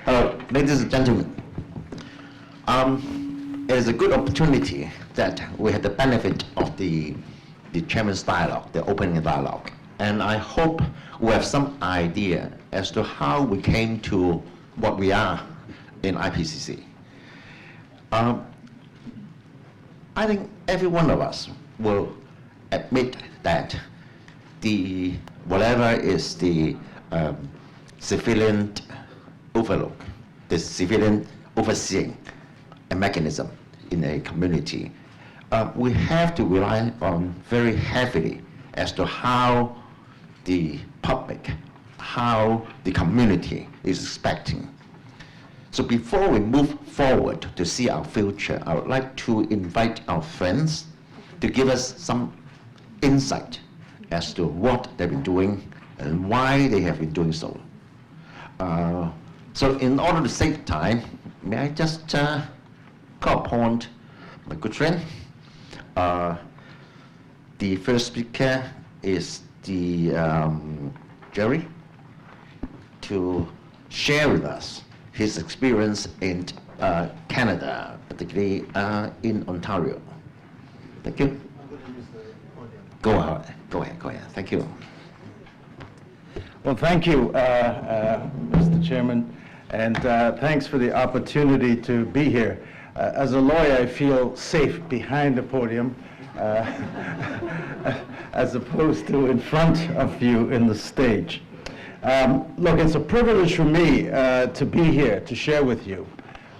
Ladies and gentlemen, it is a good opportunity that we had the benefit of the chairman's dialogue, the opening dialogue. And I hope we have some idea as to how we came to what we are in IPCC. I think every one of us will admit that whatever is the civilian overlook, the civilian overseeing a mechanism in a community, we have to rely on very heavily as to how the public, how the community is expecting. So before we move forward to see our future, I would like to invite our friends to give us some insight as to what they've been doing and why they have been doing so. So in order to save time, may I just call upon my good friend. The first speaker is the Jerry, to share with us his experience in Canada, particularly in Ontario. Thank you. Go ahead. Thank you. Well, thank you, Mr. Chairman, and thanks for the opportunity to be here. As a lawyer, I feel safe behind the podium as opposed to in front of you in the stage. Look, it's a privilege for me to be here to share with you.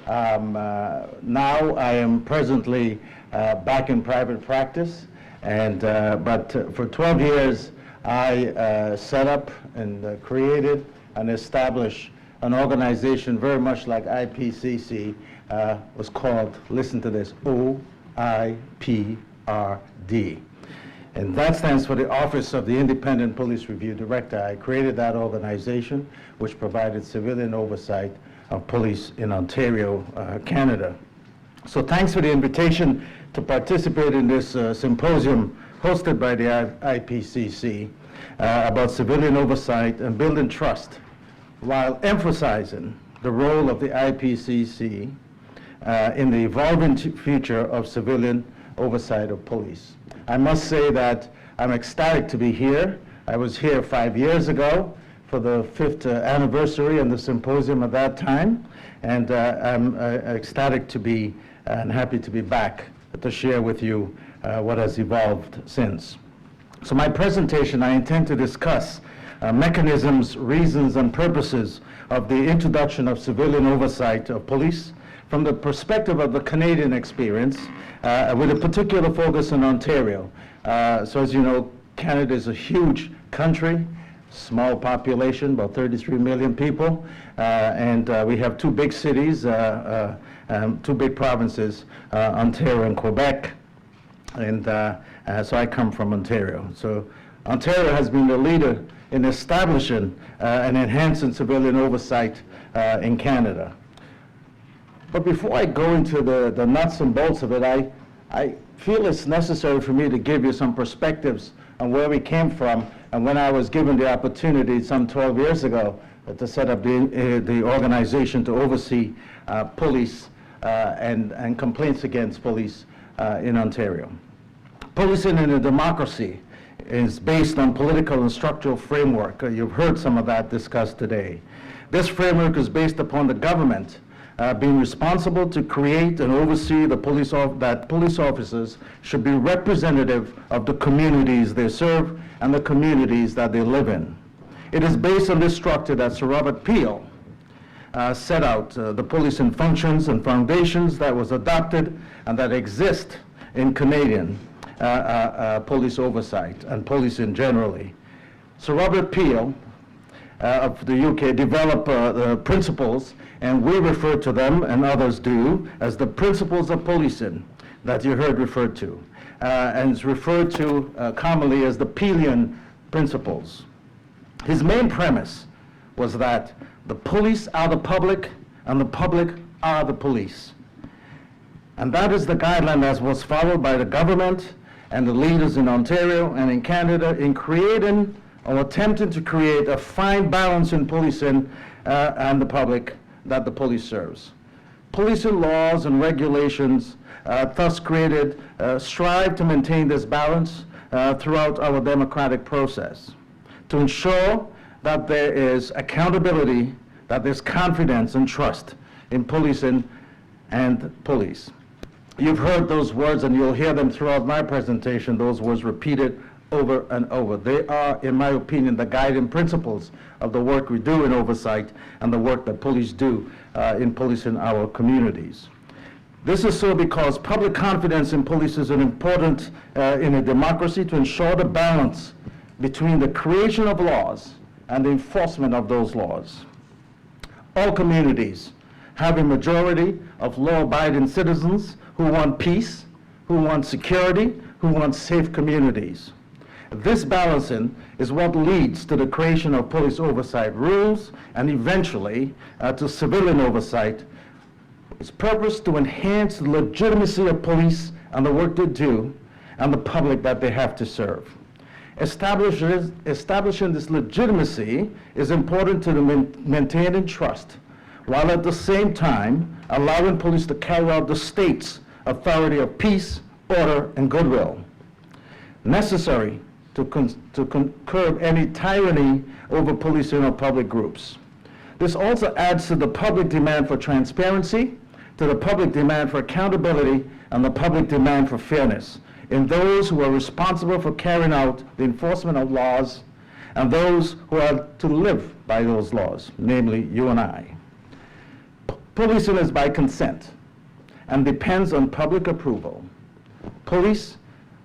Now I am presently back in private practice, but for 12 years I set up and created and established an organization very much like IPCC, was called, listen to this, OIPRD. And that stands for the Office of the Independent Police Review Director. I created that organization, which provided civilian oversight of police in Ontario, Canada. So thanks for the invitation to participate in this symposium hosted by the IPCC about civilian oversight and building trust, while emphasizing the role of the IPCC in the evolving future of civilian oversight of police. I must say that I'm ecstatic to be here. I was here 5 years ago for the 5th anniversary and the symposium at that time, and I'm ecstatic to be and happy to be back to share with you what has evolved since. So my presentation, I intend to discuss mechanisms, reasons, and purposes of the introduction of civilian oversight of police from the perspective of the Canadian experience, with a particular focus in Ontario. So as you know, Canada is a huge country, small population, about 33 million people, and we have two big cities, two big provinces, Ontario and Quebec, and so I come from Ontario. So Ontario has been the leader in establishing and enhancing civilian oversight in Canada. But before I go into the nuts and bolts of it, I feel it's necessary for me to give you some perspectives on where we came from and when I was given the opportunity some 12 years ago to set up the organization to oversee police and complaints against police in Ontario. Policing in a democracy is based on political and structural framework. You've heard some of that discussed today. This framework is based upon the government being responsible to create and oversee the police officers should be representative of the communities they serve and the communities that they live in. It is based on this structure that Sir Robert Peel set out the policing functions and foundations that was adopted and that exist in Canadian police oversight and policing generally. Sir Robert Peel of the UK developed the principles, and we refer to them, and others do, as the principles of policing that you heard referred to. And it's referred to commonly as the Peelian principles. His main premise was that the police are the public, and the public are the police. And that is the guideline that was followed by the government and the leaders in Ontario and in Canada in creating or attempting to create a fine balance in policing and the public that the police serves. Policing laws and regulations thus created strive to maintain this balance throughout our democratic process, to ensure that there is accountability, that there's confidence and trust in policing and police. You've heard those words, and you'll hear them throughout my presentation, those words repeated over and over. They are, in my opinion, the guiding principles of the work we do in oversight and the work that police do in policing our communities. This is so because public confidence in police is important in a democracy to ensure the balance between the creation of laws and the enforcement of those laws. All communities have a majority of law-abiding citizens who want peace, who want security, who want safe communities. This balancing is what leads to the creation of police oversight rules and eventually to civilian oversight. Its purpose to enhance the legitimacy of police and the work they do and the public that they have to serve. Establishing this legitimacy is important to maintaining trust, while at the same time allowing police to carry out the state's authority of peace, order, and goodwill, necessary to curb any tyranny over policing or public groups. This also adds to the public demand for transparency, to the public demand for accountability, and the public demand for fairness in those who are responsible for carrying out the enforcement of laws and those who are to live by those laws, namely you and I. Policing is by consent and depends on public approval. Police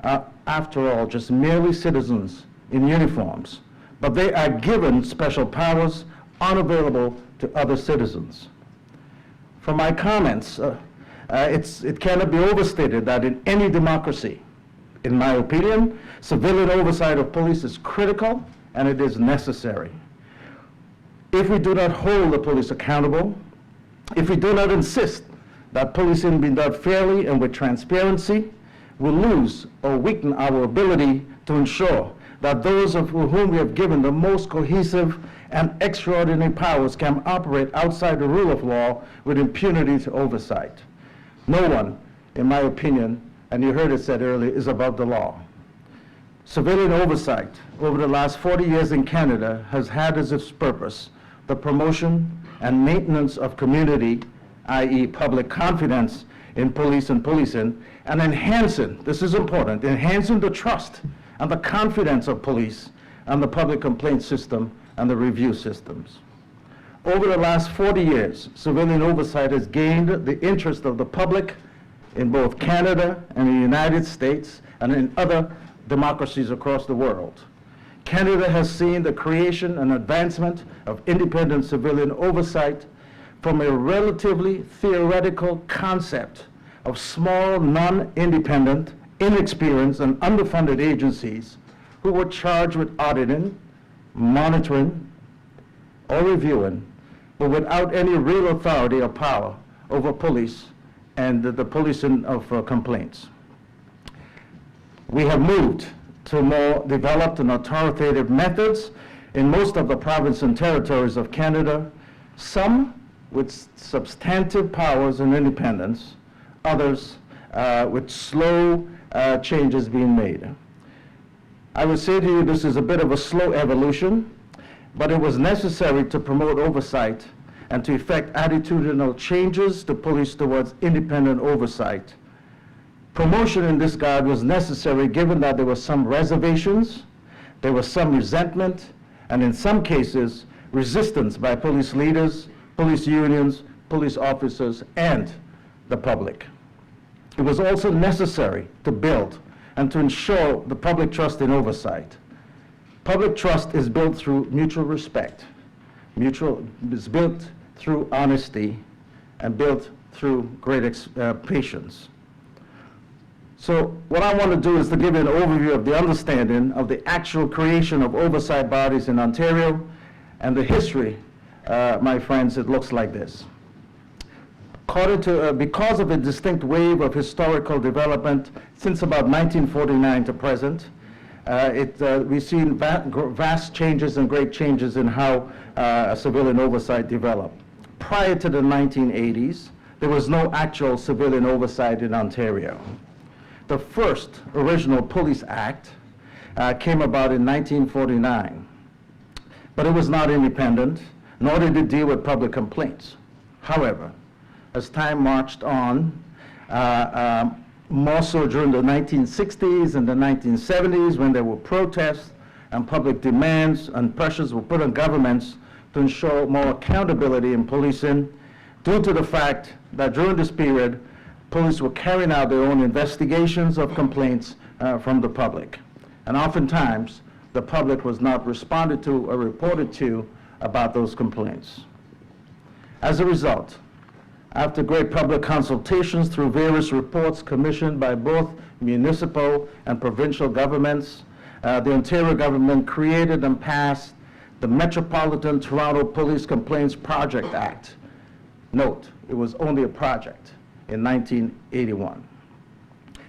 are, after all, just merely citizens in uniforms, but they are given special powers unavailable to other citizens. From my comments, it cannot be overstated that in any democracy, in my opinion, civilian oversight of police is critical and it is necessary. If we do not hold the police accountable, if we do not insist that policing be done fairly and with transparency, we'll lose or weaken our ability to ensure that those of whom we have given the most cohesive and extraordinary powers can operate outside the rule of law with impunity to oversight. No one, in my opinion, and you heard it said earlier, is above the law. Civilian oversight over the last 40 years in Canada has had as its purpose the promotion and maintenance of community, i.e. public confidence in police and policing, and enhancing, this is important, enhancing the trust and the confidence of police and the public complaint system and the review systems. Over the last 40 years, civilian oversight has gained the interest of the public in both Canada and the United States and in other democracies across the world. Canada has seen the creation and advancement of independent civilian oversight from a relatively theoretical concept of small, non-independent, inexperienced, and underfunded agencies who were charged with auditing, monitoring, or reviewing, but without any real authority or power over police and the policing of complaints. We have moved to more developed and authoritative methods in most of the provinces and territories of Canada, some with substantive powers and independence, others with slow changes being made. I would say to you this is a bit of a slow evolution, but it was necessary to promote oversight and to effect attitudinal changes to police towards independent oversight. Promotion in this regard was necessary given that there were some reservations, there was some resentment, and in some cases, resistance by police leaders, police unions, police officers, and the public. It was also necessary to build and to ensure the public trust in oversight. Public trust is built through mutual respect. It's built through honesty and built through great patience. So what I want to do is to give you an overview of the understanding of the actual creation of oversight bodies in Ontario and the history, my friends, it looks like this. Because of a distinct wave of historical development since about 1949 to present, we've seen vast changes and great changes in how civilian oversight developed. prior to the 1980s, there was no actual civilian oversight in Ontario. The first original Police Act came about in 1949, but it was not independent, nor did it deal with public complaints. However, as time marched on, more so during the 1960s and the 1970s, when there were protests and public demands and pressures were put on governments to ensure more accountability in policing, due to the fact that during this period, police were carrying out their own investigations of complaints from the public. And oftentimes, the public was not responded to or reported to about those complaints. As a result, after great public consultations through various reports commissioned by both municipal and provincial governments, the Ontario government created and passed the Metropolitan Toronto Police Complaints Project Act. Note, it was only a project in 1981.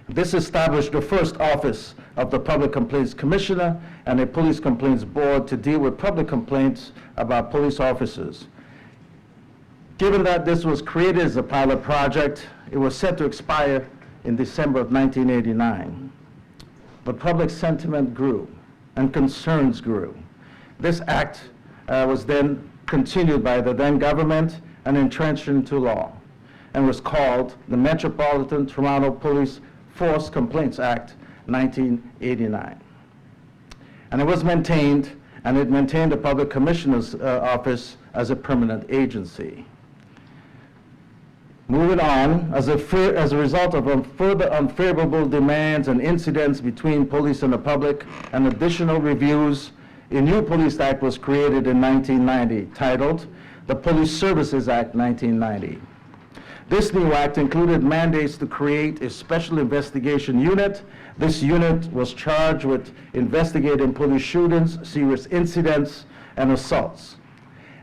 This established the first office of the Public Complaints Commissioner and a Police Complaints Board to deal with public complaints about police officers. Given that this was created as a pilot project, it was set to expire in December of 1989. But public sentiment grew and concerns grew. This act was then continued by the then government and entrenched into law, and was called the Metropolitan Toronto Police Force Complaints Act 1989. And it was maintained, and it maintained the Public Commissioner's office as a permanent agency. Moving on, as a result of further unfavorable demands and incidents between police and the public and additional reviews, a new police act was created in 1990, titled the Police Services Act 1990. This new act included mandates to create a special investigation unit. This unit was charged with investigating police shootings, serious incidents, and assaults,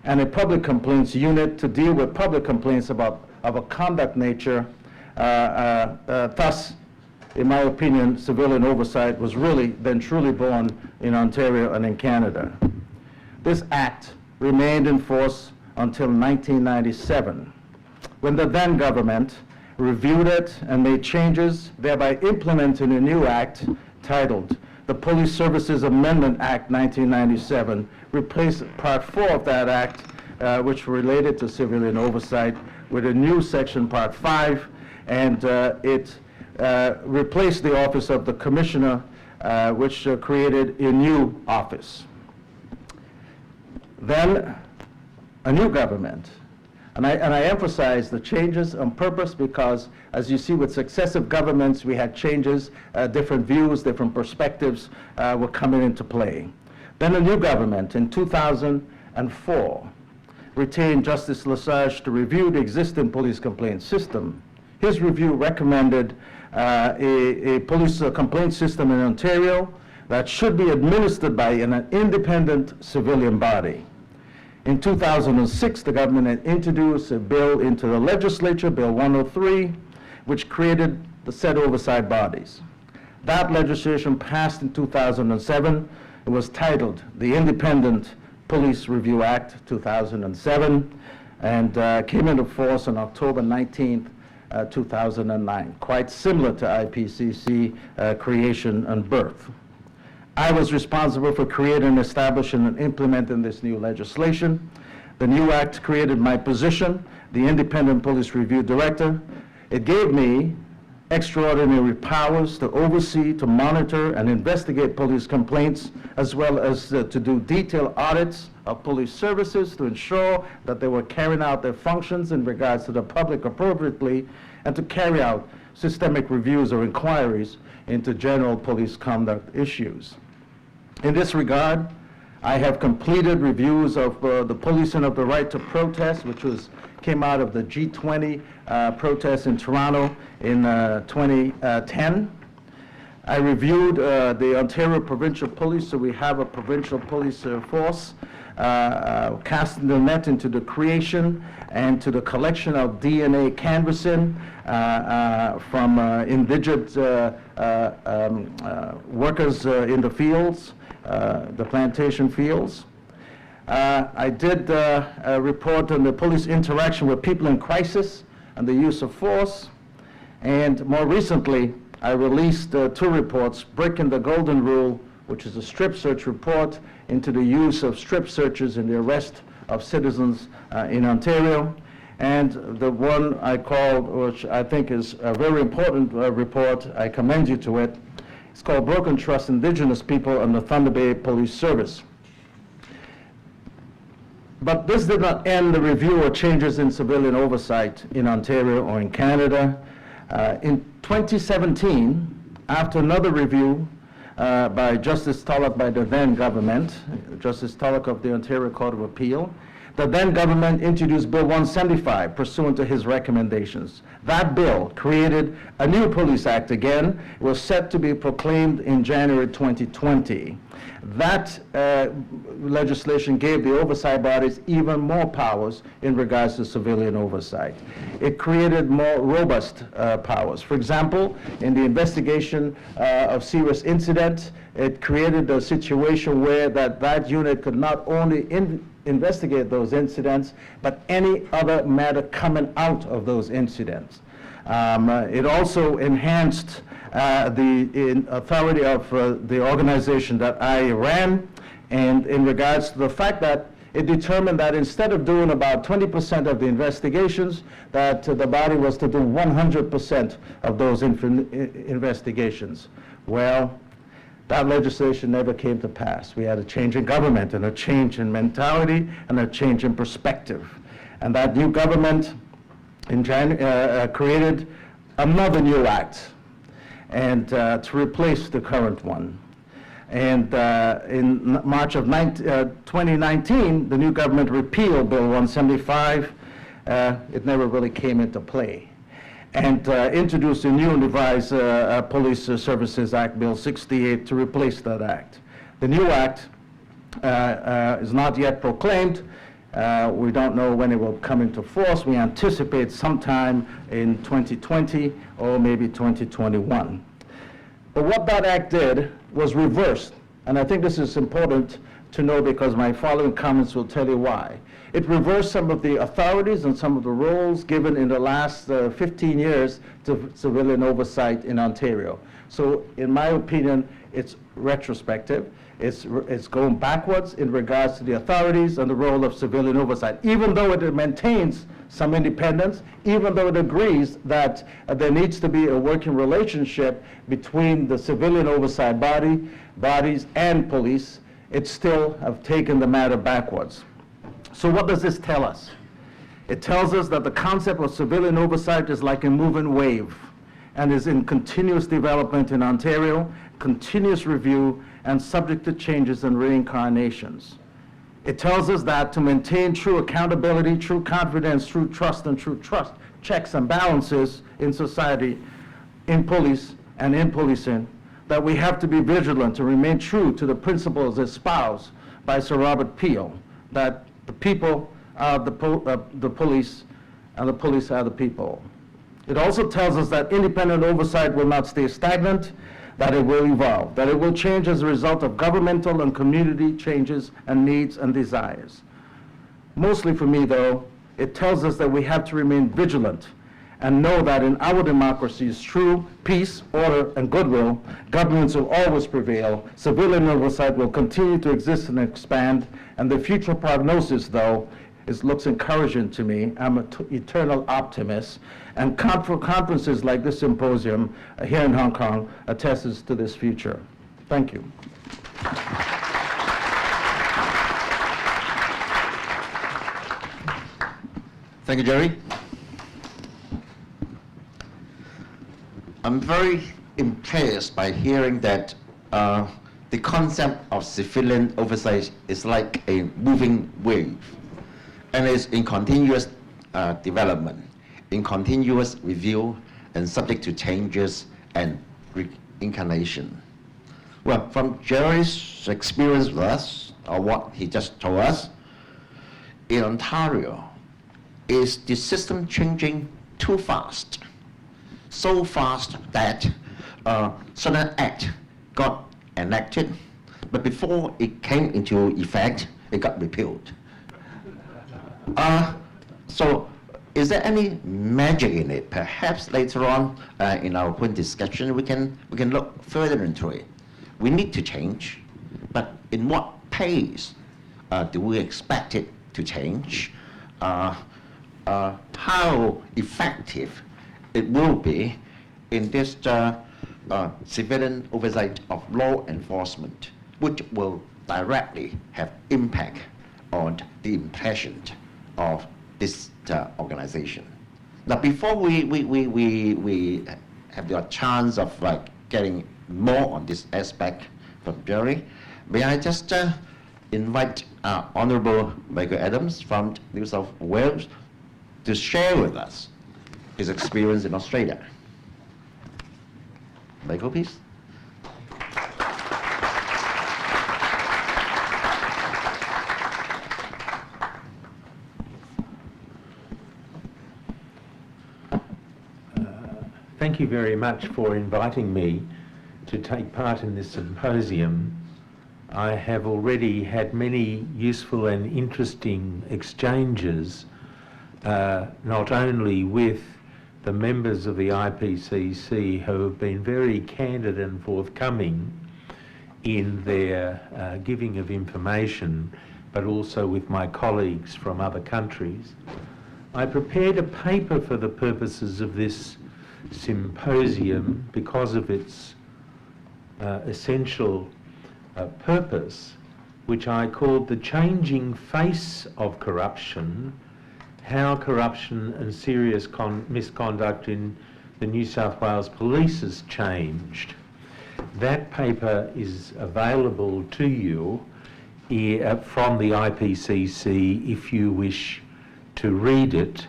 and a public complaints unit to deal with public complaints of a conduct nature. Thus, in my opinion, civilian oversight was really then truly born in Ontario and in Canada. This act remained in force until 1997, when the then government reviewed it and made changes, thereby implementing a new act titled the Police Services Amendment Act 1997, replaced Part 4 of that act, which related to civilian oversight, with a new section, Part 5, and it replaced the office of the Commissioner, which created a new office. Then a new government. And I emphasize the changes on purpose because, as you see with successive governments, we had changes, different views, different perspectives were coming into play. Then a new government in 2004 retained Justice Lesage to review the existing police complaint system. His review recommended a police complaint system in Ontario that should be administered by an independent civilian body. In 2006, the government had introduced a bill into the legislature, Bill 103, which created the said oversight bodies. That legislation passed in 2007. It was titled the Independent Police Review Act 2007, and came into force on October 19th, 2009, quite similar to IPCC creation and birth. I was responsible for creating, establishing, and implementing this new legislation. The new act created my position, the Independent Police Review Director. It gave me extraordinary powers to oversee, to monitor, and investigate police complaints, as well as to do detailed audits of police services to ensure that they were carrying out their functions in regards to the public appropriately, and to carry out systemic reviews or inquiries into general police conduct issues. In this regard, I have completed reviews of the policing of the right to protest, which came out of the G20 protest in Toronto in 2010. I reviewed the Ontario Provincial Police, so we have a provincial police force, casting the net into the creation and to the collection of DNA canvassing from indigent workers in the fields, the plantation fields. I did a report on the police interaction with people in crisis and the use of force. And more recently, I released 2 reports, Breaking the Golden Rule, which is a strip search report into the use of strip searches in the arrest of citizens in Ontario. And the one I called, which I think is a very important report, I commend you to it, it's called Broken Trust, Indigenous People and the Thunder Bay Police Service. But this did not end the review or changes in civilian oversight in Ontario or in Canada. In 2017, after another review by Justice Tulloch by the then government, Justice Tulloch of the Ontario Court of Appeal, the then government introduced Bill 175 pursuant to his recommendations. That bill created a new police act again. It was set to be proclaimed in January 2020. That legislation gave the oversight bodies even more powers in regards to civilian oversight. It created more robust powers. For example, in the investigation of serious incidents, it created a situation where that unit could not only investigate those incidents, but any other matter coming out of those incidents. It also enhanced the authority of the organization that I ran, and in regards to the fact that it determined that instead of doing about 20% of the investigations, that the body was to do 100% of those investigations. Well, that legislation never came to pass. We had a change in government and a change in mentality and a change in perspective. And that new government created another new act and to replace the current one. And in March of 2019, the new government repealed Bill 175. It never really came into play. And introduced a new and revised Police Services Act, Bill 68, to replace that act. The new act is not yet proclaimed. We don't know when it will come into force. We anticipate sometime in 2020 or maybe 2021. But what that act did was reversed, and I think this is important to know because my following comments will tell you why. It reversed some of the authorities and some of the roles given in the last 15 years to civilian oversight in Ontario. So in my opinion, it's retrospective. It's going backwards in regards to the authorities and the role of civilian oversight, even though it maintains some independence, even though it agrees that there needs to be a working relationship between the civilian oversight bodies and police. It still have taken the matter backwards. So what does this tell us? It tells us that the concept of civilian oversight is like a moving wave and is in continuous development in Ontario, continuous review, and subject to changes and reincarnations. It tells us that to maintain true accountability, true confidence, true trust, checks and balances in society, in police and in policing, that we have to be vigilant to remain true to the principles espoused by Sir Robert Peel, that the people are the police and the police are the people. It also tells us that independent oversight will not stay stagnant, that it will evolve, that it will change as a result of governmental and community changes and needs and desires. Mostly for me, though, it tells us that we have to remain vigilant and know that in our democracies, true peace, order, and goodwill, governments will always prevail, civilian oversight will continue to exist and expand, and the future prognosis, though, looks encouraging to me. I'm an eternal optimist, and conferences like this symposium here in Hong Kong attests to this future. Thank you. Thank you, Jerry. I'm very impressed by hearing that the concept of civilian oversight is like a moving wave, and is in continuous development, in continuous review, and subject to changes and reincarnation. Well, from Jerry's experience with us, or what he just told us, in Ontario, is the system changing too fast? So fast that certain act got enacted, but before it came into effect, it got repealed. So is there any magic in it? Perhaps later on in our point discussion, we can look further into it. We need to change, but in what pace do we expect it to change? How effective it will be in this civilian oversight of law enforcement, which will directly have impact on the impression of this organization. Now, before we have the chance of getting more on this aspect from Jerry, may I just invite Honorable Michael Adams from New South Wales to share with us his experience in Australia. Michael, please. Thank you very much for inviting me to take part in this symposium. I have already had many useful and interesting exchanges, not only with the members of the IPCC, who have been very candid and forthcoming in their giving of information, but also with my colleagues from other countries. I prepared a paper for the purposes of this symposium because of its essential purpose, which I called The Changing Face of Corruption, How Corruption and Serious Misconduct in the New South Wales Police has Changed. That paper is available to you from the IPCC if you wish to read it.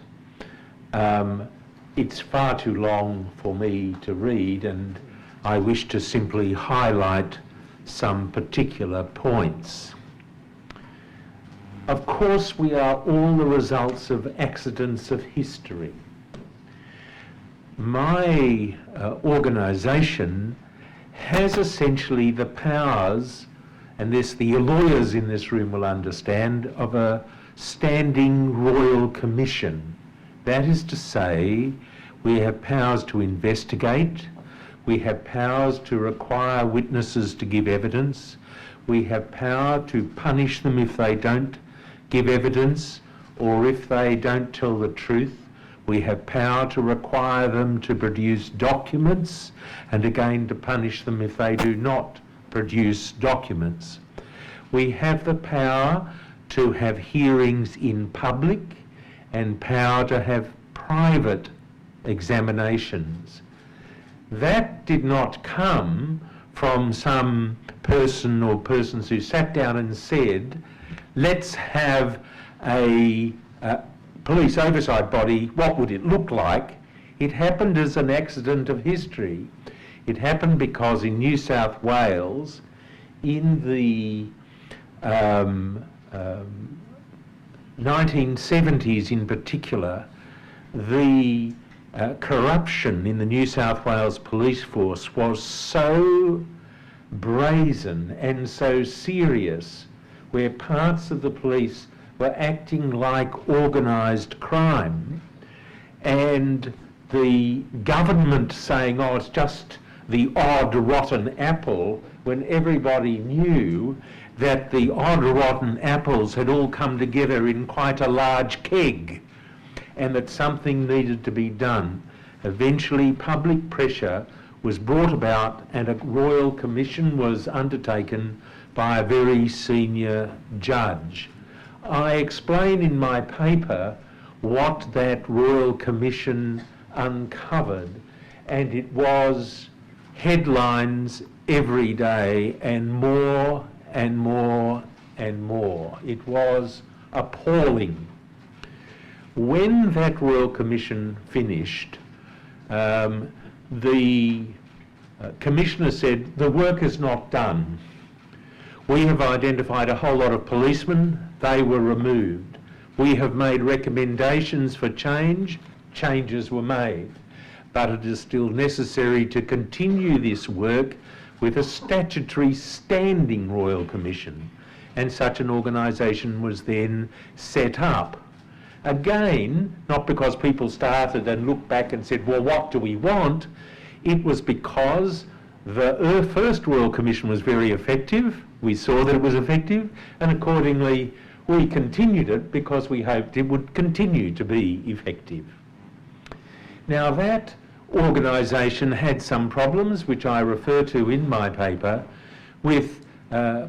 It's far too long for me to read, and I wish to simply highlight some particular points. Of course, we are all the results of accidents of history. My organisation has essentially the powers, and this the lawyers in this room will understand, of a standing royal commission. That is to say, we have powers to investigate, we have powers to require witnesses to give evidence, we have power to punish them if they don't give evidence or if they don't tell the truth. We have power to require them to produce documents and again to punish them if they do not produce documents. We have the power to have hearings in public and power to have private examinations. That did not come from some person or persons who sat down and said, let's have a police oversight body, what would it look like? It happened as an accident of history. It happened because in New South Wales, in the 1970s in particular, the corruption in the New South Wales police force was so brazen and so serious, where parts of the police were acting like organised crime, and the government saying, oh, it's just the odd rotten apple, when everybody knew that the odd rotten apples had all come together in quite a large keg and that something needed to be done. Eventually, public pressure was brought about and a royal commission was undertaken by a very senior judge. I explain in my paper what that royal commission uncovered, and it was headlines every day and more and more and more. It was appalling. When that Royal Commission finished, the Commissioner said, the work is not done. We have identified a whole lot of policemen, they were removed. We have made recommendations for change, changes were made. But it is still necessary to continue this work with a statutory standing Royal Commission. and such an organisation was then set up. Again, not because people started and looked back and said, well, what do we want? It was because the First Royal Commission was very effective. We saw that it was effective, and accordingly we continued it because we hoped it would continue to be effective. Now, that organisation had some problems, which I refer to in my paper, with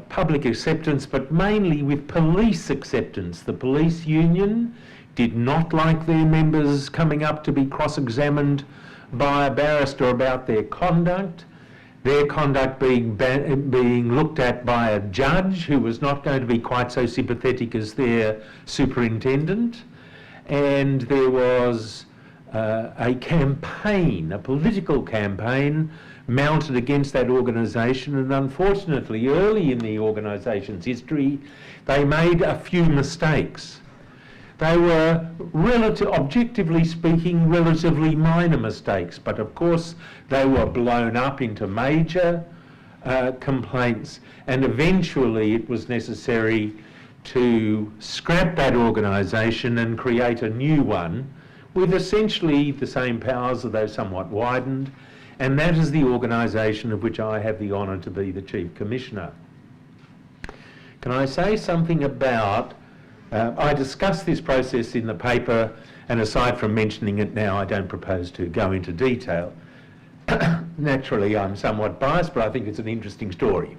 public acceptance, but mainly with police acceptance. The police union did not like their members coming up to be cross-examined by a barrister about their conduct being looked at by a judge who was not going to be quite so sympathetic as their superintendent. And there was a campaign, a political campaign, mounted against that organisation, and unfortunately early in the organisation's history they made a few mistakes. They were, objectively speaking, relatively minor mistakes, but of course they were blown up into major complaints, and eventually it was necessary to scrap that organisation and create a new one with essentially the same powers, although somewhat widened, and that is the organisation of which I have the honour to be the Chief Commissioner. Can I say something about, I discussed this process in the paper, and aside from mentioning it now, I don't propose to go into detail. Naturally, I'm somewhat biased, but I think it's an interesting story.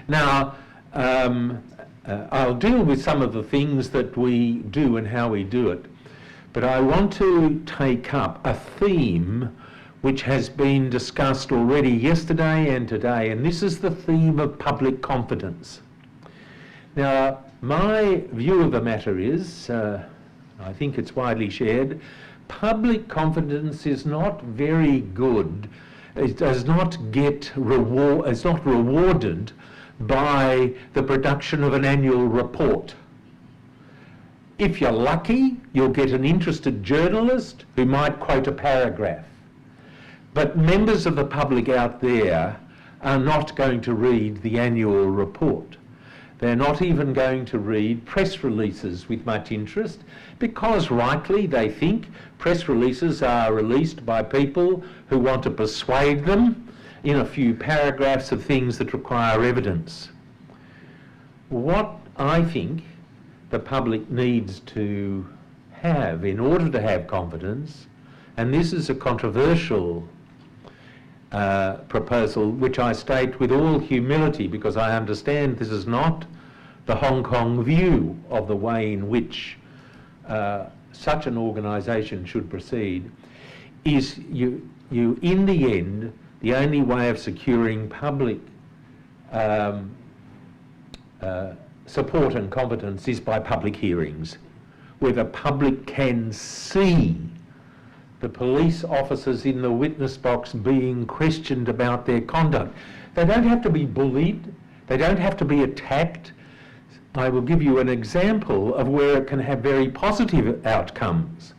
Now, I'll deal with some of the things that we do and how we do it, but I want to take up a theme which has been discussed already yesterday and today, and this is the theme of public confidence. Now, my view of the matter is, I think it's widely shared, public confidence is not very good. It does not get it's not rewarded by the production of an annual report. If you're lucky, you'll get an interested journalist who might quote a paragraph. But members of the public out there are not going to read the annual report. They're not even going to read press releases with much interest, because rightly they think press releases are released by people who want to persuade them in a few paragraphs of things that require evidence. What I think the public needs to have in order to have confidence, and this is a controversial proposal which I state with all humility, because I understand this is not the Hong Kong view of the way in which such an organisation should proceed, is you in the end, the only way of securing public support and competence is by public hearings, where the public can see the police officers in the witness box being questioned about their conduct. They don't have to be bullied, they don't have to be attacked. I will give you an example of where it can have very positive outcomes.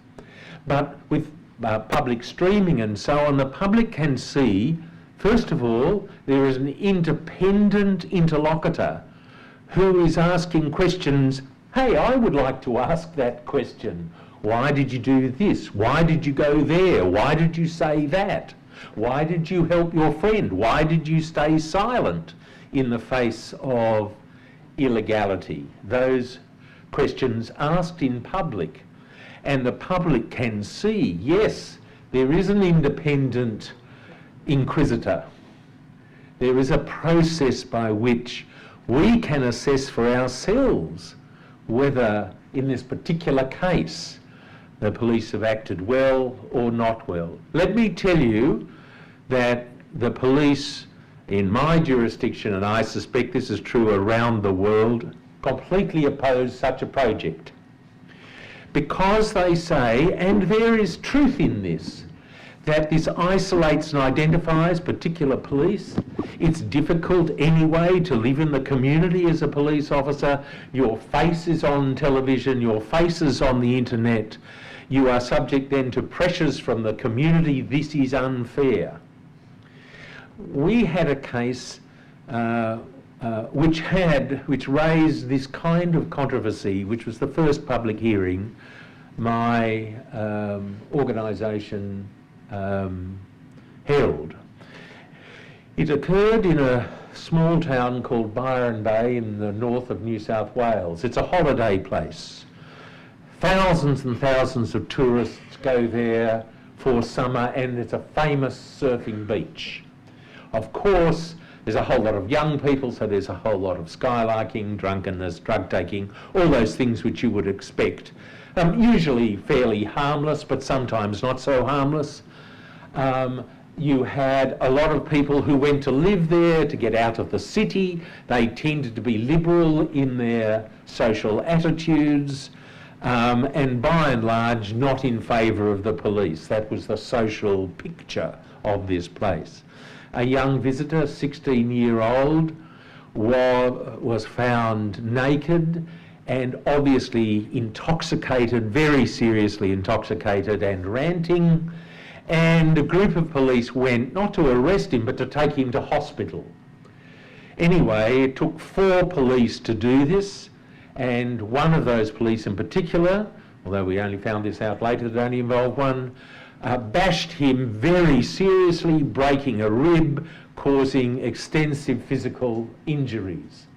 But with public streaming and so on, the public can see, first of all, there is an independent interlocutor who is asking questions. Hey, I would like to ask that question. Why did you do this? Why did you go there? Why did you say that? Why did you help your friend? Why did you stay silent in the face of illegality? Those questions asked in public, and the public can see, yes, there is an independent inquisitor. There is a process by which we can assess for ourselves whether, in this particular case, the police have acted well or not well. Let me tell you that the police in my jurisdiction, and I suspect this is true around the world, completely oppose such a project. Because they say, and there is truth in this, that this isolates and identifies particular police. It's difficult anyway to live in the community as a police officer. Your face is on television, your face is on the internet. You are subject then to pressures from the community. This is unfair. We had a case which raised this kind of controversy, which was the first public hearing my organisation held. It occurred in a small town called Byron Bay in the north of New South Wales. It's a holiday place. Thousands and thousands of tourists go there for summer, and it's a famous surfing beach. Of course, there's a whole lot of young people, so there's a whole lot of skylarking, drunkenness, drug taking, all those things which you would expect. Usually fairly harmless, but sometimes not so harmless. You had a lot of people who went to live there to get out of the city. They tended to be liberal in their social attitudes, and by and large not in favour of the police. That was the social picture of this place. A young visitor, 16-year-old, was found naked and obviously intoxicated, very seriously intoxicated and ranting, and a group of police went not to arrest him but to take him to hospital. Anyway, it took 4 police to do this, and one of those police in particular, although we only found this out later that it only involved one, bashed him very seriously, breaking a rib, causing extensive physical injuries.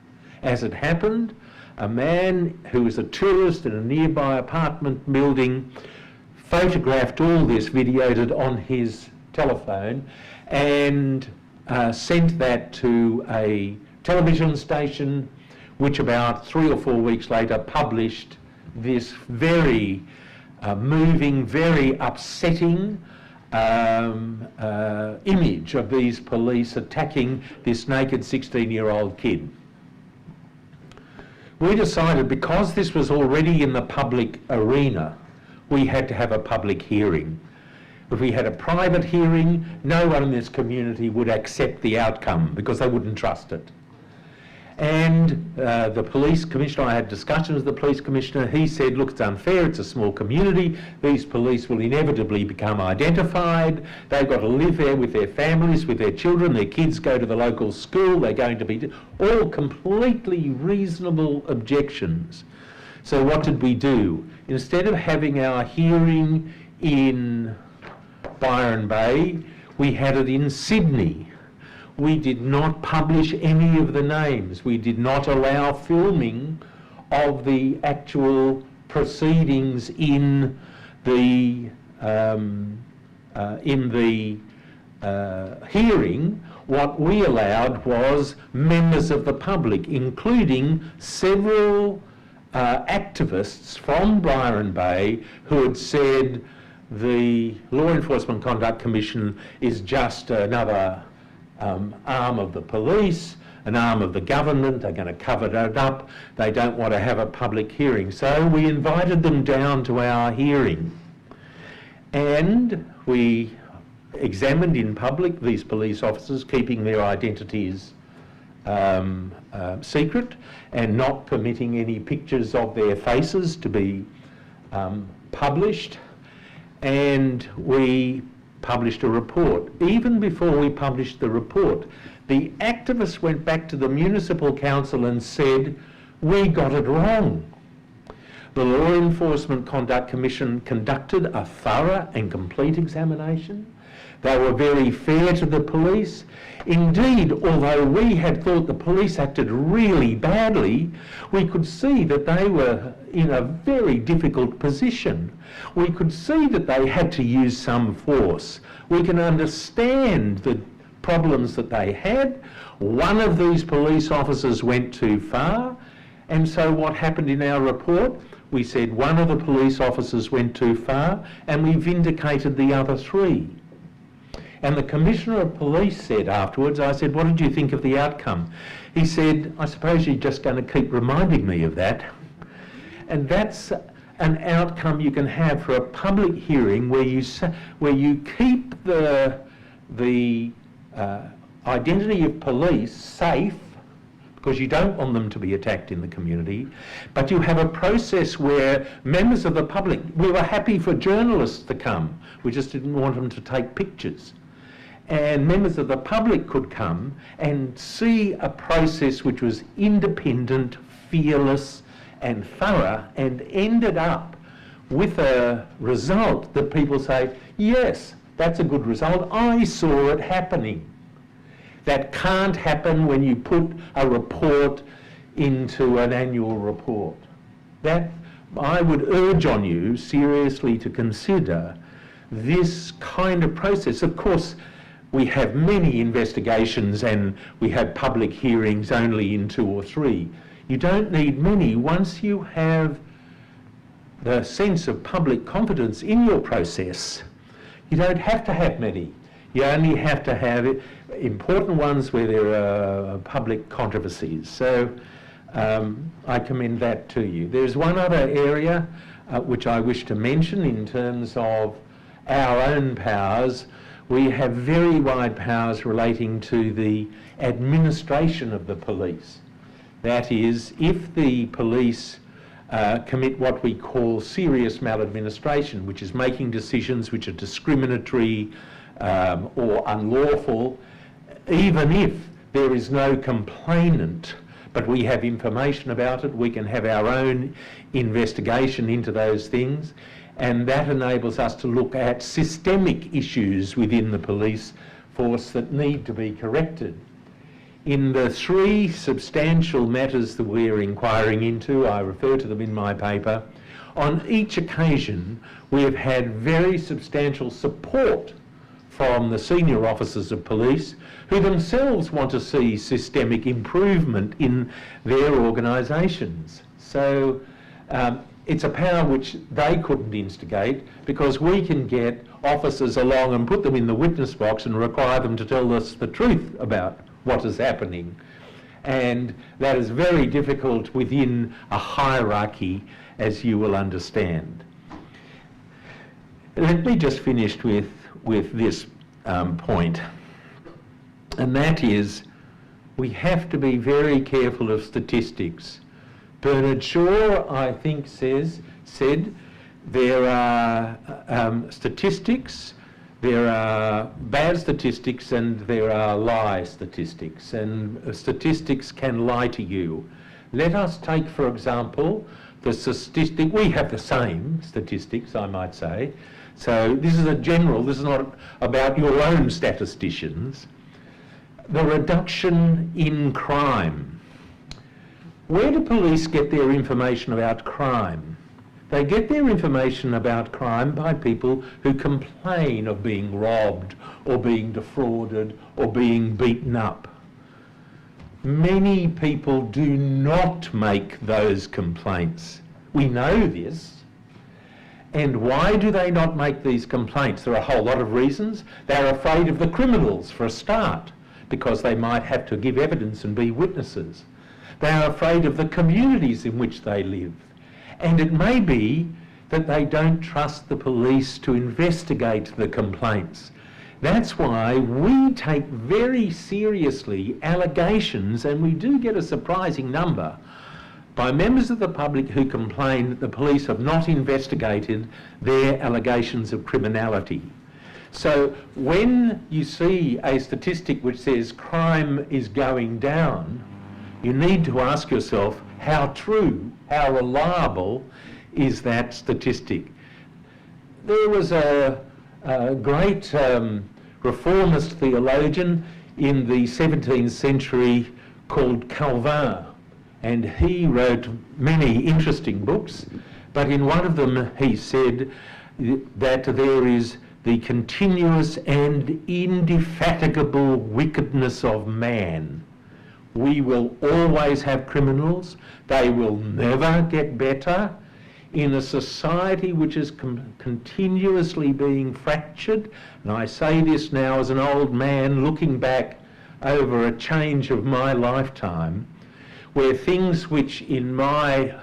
As it happened, a man who was a tourist in a nearby apartment building photographed all this, videoed it on his telephone, and sent that to a television station, which about 3 or 4 weeks later published this very moving, very upsetting image of these police attacking this naked 16-year-old kid. We decided, because this was already in the public arena, we had to have a public hearing. If we had a private hearing, no one in this community would accept the outcome because they wouldn't trust it. And the police commissioner, I had discussions with the police commissioner, he said, look, it's unfair, it's a small community, these police will inevitably become identified, they've got to live there with their families, with their children, their kids go to the local school, they're going to be, all completely reasonable objections. So what did we do? Instead of having our hearing in Byron Bay, we had it in Sydney. We did not publish any of the names. We did not allow filming of the actual proceedings in the hearing. What we allowed was members of the public, including several activists from Byron Bay who had said the Law Enforcement Conduct Commission is just another arm of the police, an arm of the government, they're going to cover it up, they don't want to have a public hearing. So we invited them down to our hearing, and we examined in public these police officers, keeping their identities secret and not permitting any pictures of their faces to be published, and we published a report. Even before we published the report, the activists went back to the Municipal Council and said, we got it wrong. The Law Enforcement Conduct Commission conducted a thorough and complete examination. They were very fair to the police. Indeed, although we had thought the police acted really badly, we could see that they were in a very difficult position. We could see that they had to use some force. We can understand the problems that they had. One of these police officers went too far, and so what happened in our report? We said one of the police officers went too far, and we vindicated the other 3. And the Commissioner of Police said afterwards, I said, what did you think of the outcome? He said, I suppose you're just going to keep reminding me of that. And that's an outcome you can have for a public hearing where you keep the identity of police safe, because you don't want them to be attacked in the community, but you have a process where members of the public, we were happy for journalists to come, we just didn't want them to take pictures. and members of the public could come and see a process which was independent, fearless and thorough, and ended up with a result that people say, yes, that's a good result, I saw it happening. That can't happen when you put a report into an annual report. That I would urge on you seriously to consider this kind of process. Of course, we have many investigations and we have public hearings only in 2 or 3. You don't need many. Once you have the sense of public confidence in your process, you don't have to have many. You only have to have important ones where there are public controversies. So I commend that to you. There's one other area which I wish to mention in terms of our own powers. We have very wide powers relating to the administration of the police. That is, if the police commit what we call serious maladministration, which is making decisions which are discriminatory or unlawful, even if there is no complainant, but we have information about it, we can have our own investigation into those things, and that enables us to look at systemic issues within the police force that need to be corrected. In the 3 substantial matters that we're inquiring into, I refer to them in my paper, on each occasion we have had very substantial support from the senior officers of police who themselves want to see systemic improvement in their organisations. So it's a power which they couldn't instigate, because we can get officers along and put them in the witness box and require them to tell us the truth about what is happening. And that is very difficult within a hierarchy, as you will understand. Let me just finish with this point, and that is, we have to be very careful of statistics. Bernard Shaw, I think, said there are statistics, there are bad statistics, and there are lie statistics, and statistics can lie to you. Let us take, for example, the statistic. We have the same statistics, I might say. So this is a general, this is not about your own statisticians. The reduction in crime. Where do police get their information about crime? They get their information about crime by people who complain of being robbed or being defrauded or being beaten up. Many people do not make those complaints. We know this. And why do they not make these complaints? There are a whole lot of reasons. They're afraid of the criminals, for a start, because they might have to give evidence and be witnesses. They are afraid of the communities in which they live. And it may be that they don't trust the police to investigate the complaints. That's why we take very seriously allegations, and we do get a surprising number, by members of the public who complain that the police have not investigated their allegations of criminality. So when you see a statistic which says crime is going down, you need to ask yourself how true, how reliable is that statistic. There was a great reformist theologian in the 17th century called Calvin, and he wrote many interesting books, but in one of them he said that there is the continuous and indefatigable wickedness of man. We will always have criminals. They will never get better. In a society which is continuously being fractured, and I say this now as an old man looking back over a change of my lifetime, where things which in my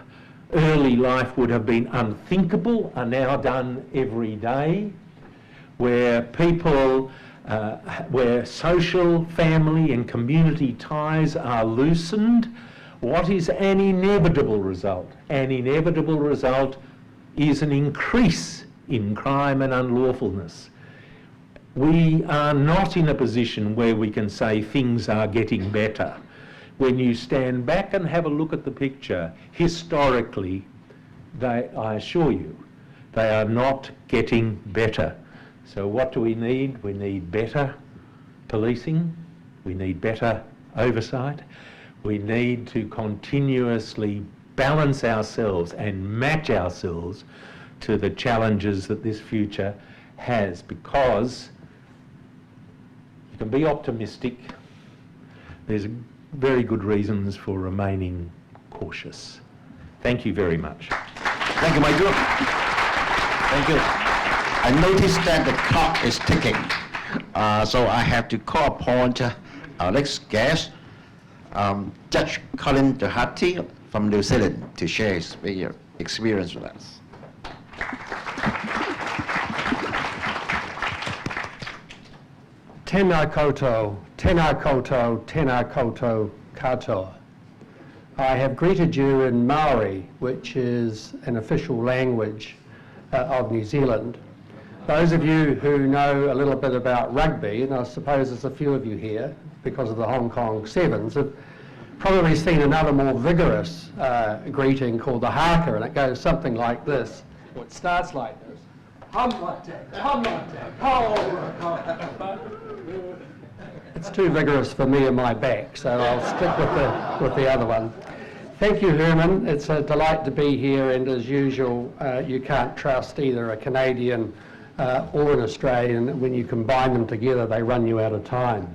early life would have been unthinkable are now done every day, where people, where social, family and community ties are loosened. What is an inevitable result? An inevitable result is an increase in crime and unlawfulness. We are not in a position where we can say things are getting better. When you stand back and have a look at the picture, historically, I assure you, they are not getting better. So what do we need? We need better policing. We need better oversight. We need to continuously balance ourselves and match ourselves to the challenges that this future has, because you can be optimistic. There's very good reasons for remaining cautious. Thank you very much. Thank you, Michael. Thank you. I noticed that the clock is ticking, so I have to call upon our next guest, Judge Colin Doherty from New Zealand, to share his experience with us. Tēnā koutou, tēnā koutou, tēnā koutou katoa. I have greeted you in Maori, which is an official language of New Zealand. Those of you who know a little bit about rugby, and I suppose there's a few of you here because of the Hong Kong Sevens, have probably seen another more vigorous greeting called the haka, and it goes something like this. Well, it starts like this. Hum like that, hum like that, It's too vigorous for me and my back, so I'll stick with the other one. Thank you, Herman. It's a delight to be here, and as usual, you can't trust either a Canadian or an Australian. When you combine them together, they run you out of time.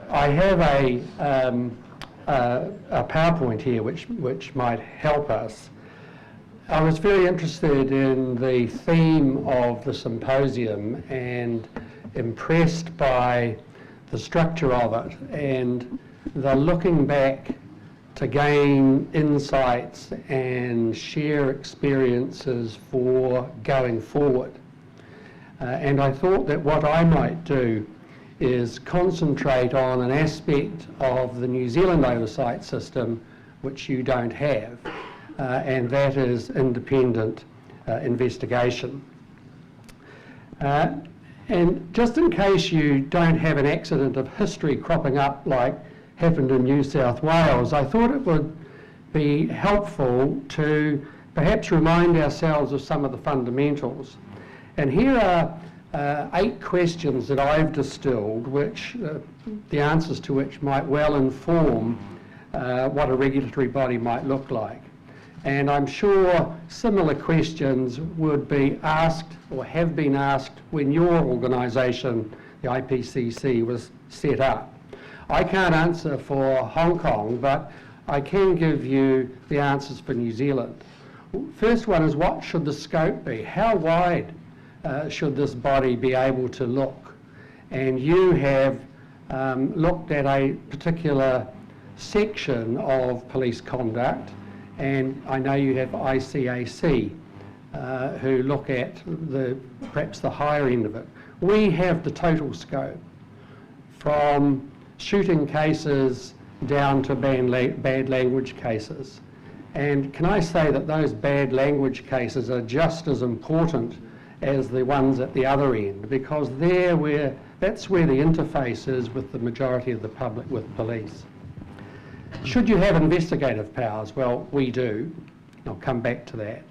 I have a PowerPoint here which might help us. I was very interested in the theme of the symposium and impressed by the structure of it and the looking back to gain insights and share experiences for going forward. And I thought that what I might do is concentrate on an aspect of the New Zealand oversight system which you don't have, and that is independent investigation. And just in case you don't have an accident of history cropping up like happened in New South Wales, I thought it would be helpful to perhaps remind ourselves of some of the fundamentals. And here are 8 questions that I've distilled, which the answers to which might well inform what a regulatory body might look like. And I'm sure similar questions would be asked or have been asked when your organisation, the IPCC, was set up. I can't answer for Hong Kong, but I can give you the answers for New Zealand. First one is, what should the scope be? How wide should this body be able to look? And you have looked at a particular section of police conduct, and I know you have ICAC who look at perhaps the higher end of it. We have the total scope, from shooting cases down to bad language cases. And can I say that those bad language cases are just as important as the ones at the other end, because that's where the interface is with the majority of the public with police. Should you have investigative powers? Well, we do. I'll come back to that.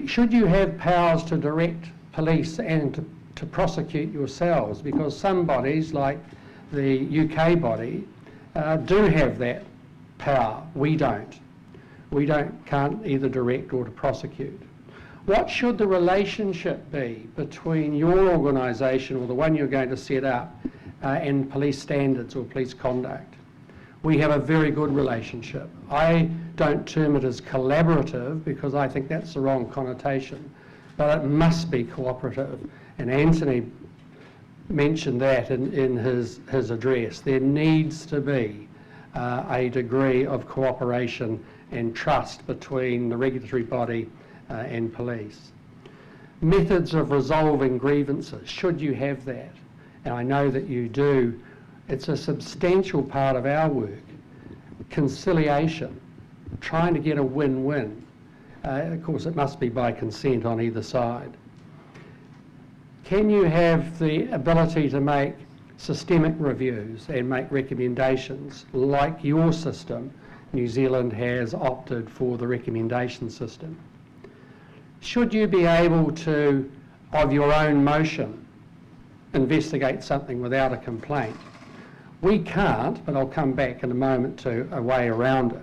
Should you have powers to direct police and to prosecute yourselves? Because some bodies, like the UK body, do have that power. We don't. We can't either direct or to prosecute. What should the relationship be between your organisation, or the one you're going to set up, and police standards or police conduct? We have a very good relationship. I don't term it as collaborative because I think that's the wrong connotation, but it must be cooperative. And Anthony mentioned that in his address. There needs to be a degree of cooperation and trust between the regulatory body and police. Methods of resolving grievances, should you have that? And I know that you do. It's a substantial part of our work. Conciliation, trying to get a win-win. Of course, it must be by consent on either side. can you have the ability to make systemic reviews and make recommendations like your system? New Zealand has opted for the recommendation system. Should you be able to, of your own motion, investigate something without a complaint? We can't, but I'll come back in a moment to a way around it.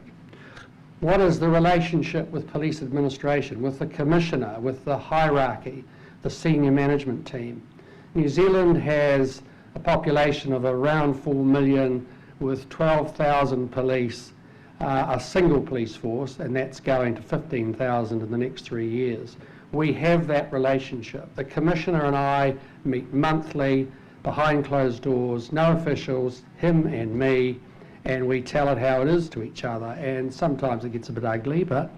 What is the relationship with police administration, with the commissioner, with the hierarchy, the senior management team? New Zealand has a population of around 4 million with 12,000 police, a single police force, and that's going to 15,000 in the next 3 years. We have that relationship. The Commissioner and I meet monthly, behind closed doors, no officials, him and me, and we tell it how it is to each other. And sometimes it gets a bit ugly, but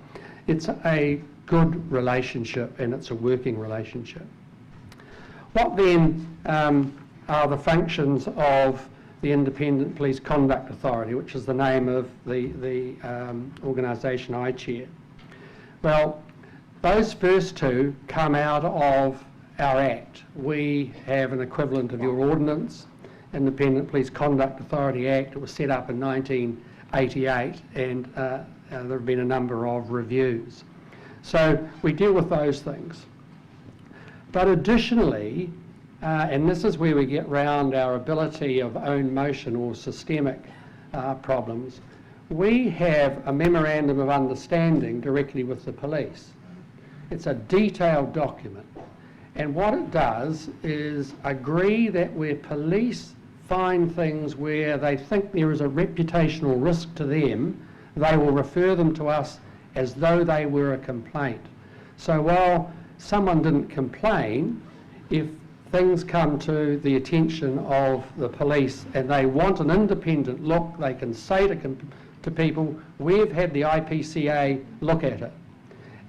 it's a good relationship and it's a working relationship. What then are the functions of the Independent Police Conduct Authority, which is the name of the organisation I chair? Well, those first two come out of our Act. We have an equivalent of your ordinance, Independent Police Conduct Authority Act. It was set up in 1988 and there have been a number of reviews. So we deal with those things. But additionally, and this is where we get round our ability of own motion or systemic problems, we have a memorandum of understanding directly with the police. It's a detailed document, and what it does is agree that where police find things where they think there is a reputational risk to them, they will refer them to us as though they were a complaint. So while someone didn't complain, if things come to the attention of the police and they want an independent look, they can say to people, we've had the IPCA look at it.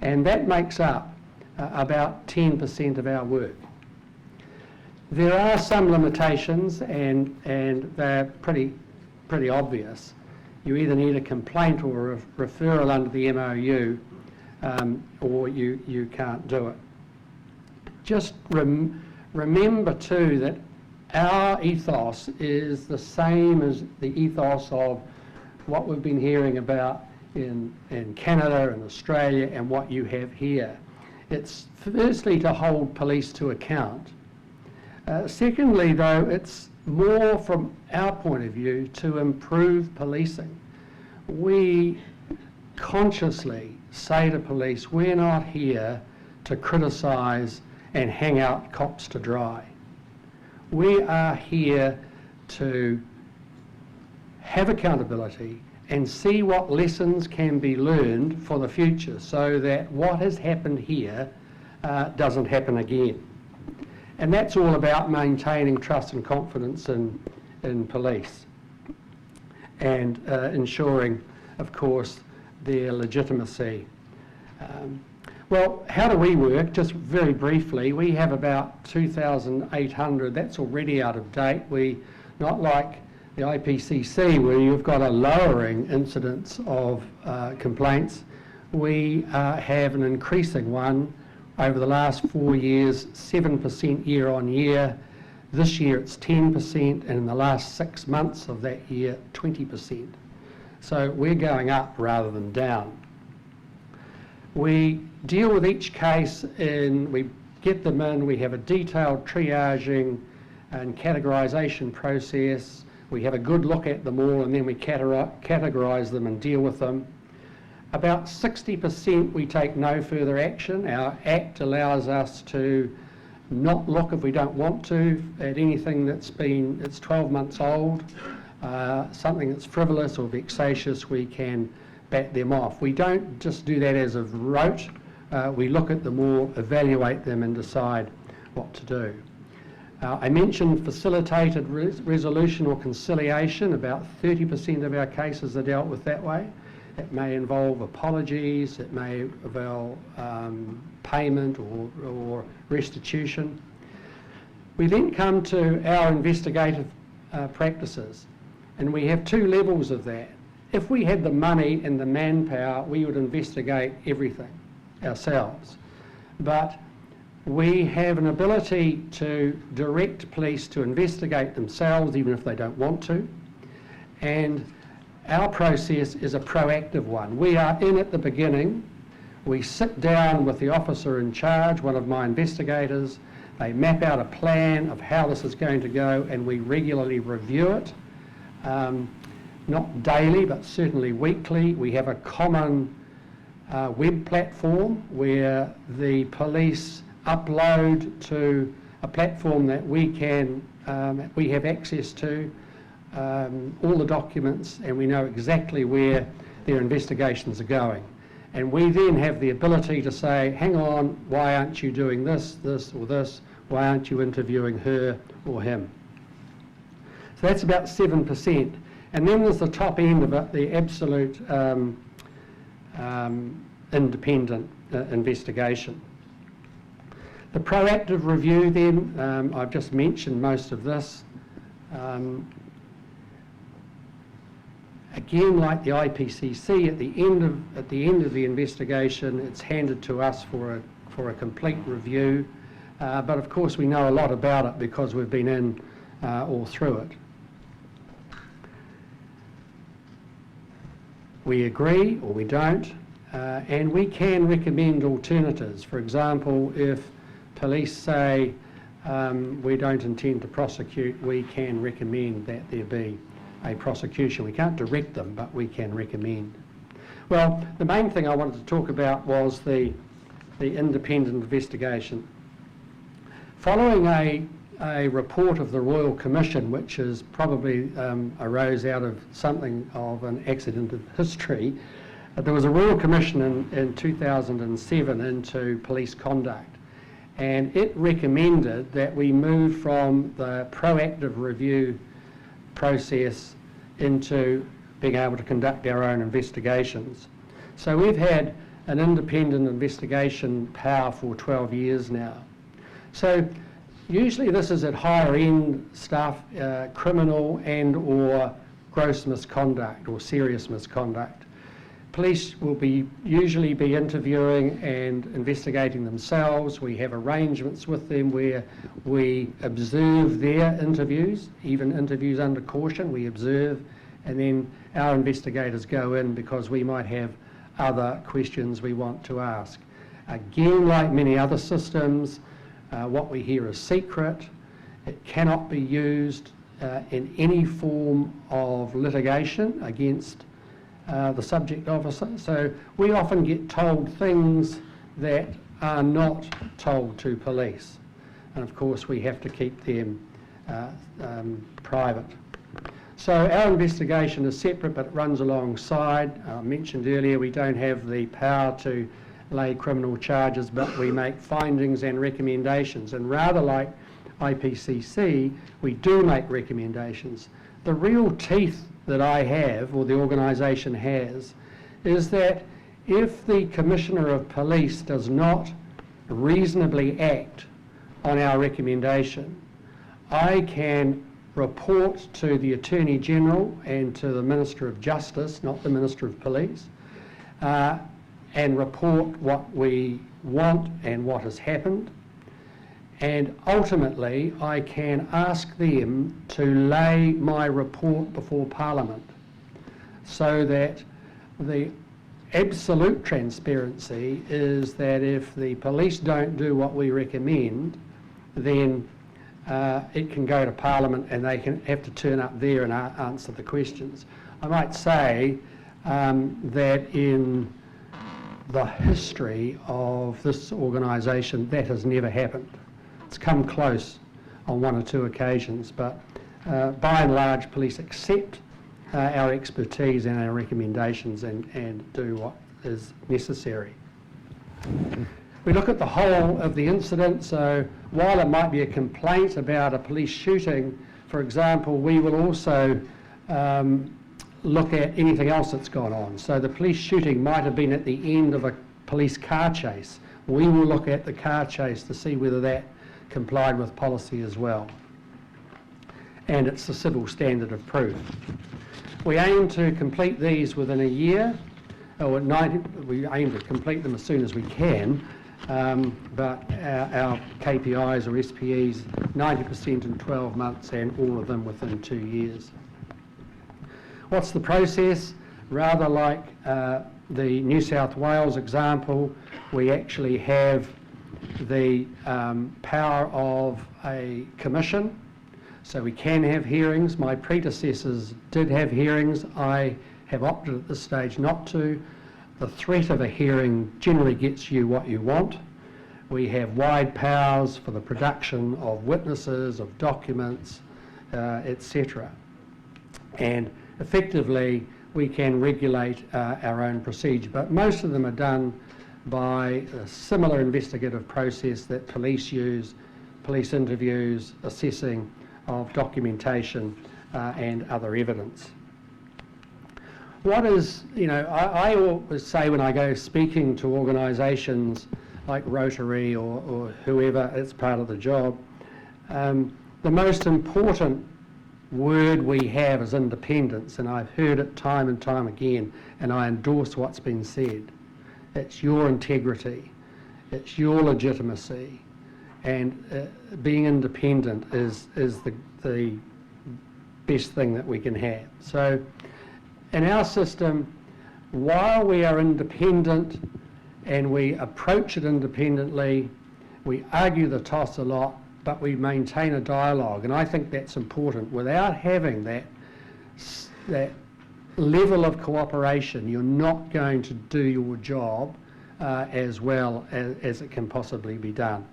And that makes up about 10% of our work. There are some limitations and they're pretty obvious. You either need a complaint or a referral under the MOU or you can't do it. Just remember too that our ethos is the same as the ethos of what we've been hearing about in Canada and Australia and what you have here. It's firstly to hold police to account. Secondly, though, it's more from our point of view to improve policing. We consciously say to police, we're not here to criticise and hang out cops to dry. We are here to have accountability and see what lessons can be learned for the future so that what has happened here doesn't happen again. And that's all about maintaining trust and confidence in police and ensuring, of course, their legitimacy. Well, how do we work? Just very briefly, we have about 2,800. That's already out of date. We, not like the IPCC, where you've got a lowering incidence of complaints, we have an increasing one over the last 4 years, 7% year on year. This year it's 10%, and in the last 6 months of that year, 20%. So we're going up rather than down. We deal with each case we get them in, we have a detailed triaging and categorisation process. We have a good look at them all and then we categorise them and deal with them. About 60% we take no further action. Our Act allows us to not look, if we don't want to, at anything it's 12 months old, something that's frivolous or vexatious, we can bat them off. We don't just do that as of rote. We look at them all, evaluate them and decide what to do. I mentioned facilitated resolution or conciliation. About 30% of our cases are dealt with that way. It may involve apologies, it may involve payment or restitution. We then come to our investigative practices, and we have two levels of that. If we had the money and the manpower, we would investigate everything ourselves. But We have an ability to direct police to investigate themselves, even if they don't want to. And our process is a proactive one. We are in at the beginning. We sit down with the officer in charge, one of my investigators. They map out a plan of how this is going to go, and we regularly review it. Not daily, but certainly weekly. We have a common web platform where the police upload to a platform that we have access to all the documents, and we know exactly where their investigations are going. And we then have the ability to say, hang on, why aren't you doing this, this or this? Why aren't you interviewing her or him? So that's about 7%. And then there's the top end of it, the absolute independent investigation. The proactive review then, I've just mentioned most of this. Again, like the IPCC, at the end of the investigation, it's handed to us for a complete review. But of course, we know a lot about it because we've been in all through it. We agree or we don't, and we can recommend alternatives. For example, if police say we don't intend to prosecute, we can recommend that there be a prosecution. We can't direct them, but we can recommend. Well, the main thing I wanted to talk about was the independent investigation. Following a report of the Royal Commission, which is probably arose out of something of an accident of history, there was a Royal Commission in 2007 into police conduct, and it recommended that we move from the proactive review process into being able to conduct our own investigations. So we've had an independent investigation power for 12 years now. So usually this is at higher end stuff, criminal and or gross misconduct or serious misconduct. Police will usually be interviewing and investigating themselves. We have arrangements with them where we observe their interviews, even interviews under caution, we observe, and then our investigators go in because we might have other questions we want to ask. Again, like many other systems, what we hear is secret. It cannot be used in any form of litigation against the subject officer. So we often get told things that are not told to police. And of course we have to keep them private. So our investigation is separate, but it runs alongside. I mentioned earlier we don't have the power to lay criminal charges, but we make findings and recommendations. And rather like IPCC, we do make recommendations. The real teeth that I have, or the organisation has, is that if the Commissioner of Police does not reasonably act on our recommendation, I can report to the Attorney General and to the Minister of Justice, not the Minister of Police, and report what we want and what has happened. And ultimately, I can ask them to lay my report before Parliament so that the absolute transparency is that if the police don't do what we recommend, then it can go to Parliament and they can have to turn up there and answer the questions. I might say that in the history of this organisation, that has never happened. It's come close on one or two occasions, but by and large, police accept our expertise and our recommendations and do what is necessary. We look at the whole of the incident, so while it might be a complaint about a police shooting, for example, we will also look at anything else that's gone on. So the police shooting might have been at the end of a police car chase. We will look at the car chase to see whether that complied with policy as well. And it's the civil standard of proof. We aim to complete these within a year, or we aim to complete them as soon as we can. but our KPIs or SPEs, 90% in 12 months and all of them within 2 years. What's the process? Rather like the New South Wales example, we actually have the power of a commission, so we can have hearings. My predecessors did have hearings. I have opted at this stage not to. The threat of a hearing generally gets you what you want. We have wide powers for the production of witnesses, of documents, etc. And effectively, we can regulate our own procedure, but most of them are done by a similar investigative process that police use, police interviews, assessing of documentation and other evidence. What is, I always say when I go speaking to organisations like Rotary or whoever, it's part of the job, the most important word we have is independence, and I've heard it time and time again, and I endorse what's been said. It's your integrity, it's your legitimacy, and being independent is the best thing that we can have. So in our system, while we are independent and we approach it independently, we argue the toss a lot, but we maintain a dialogue, and I think that's important. Without having that level of cooperation, you're not going to do your job as well as it can possibly be done.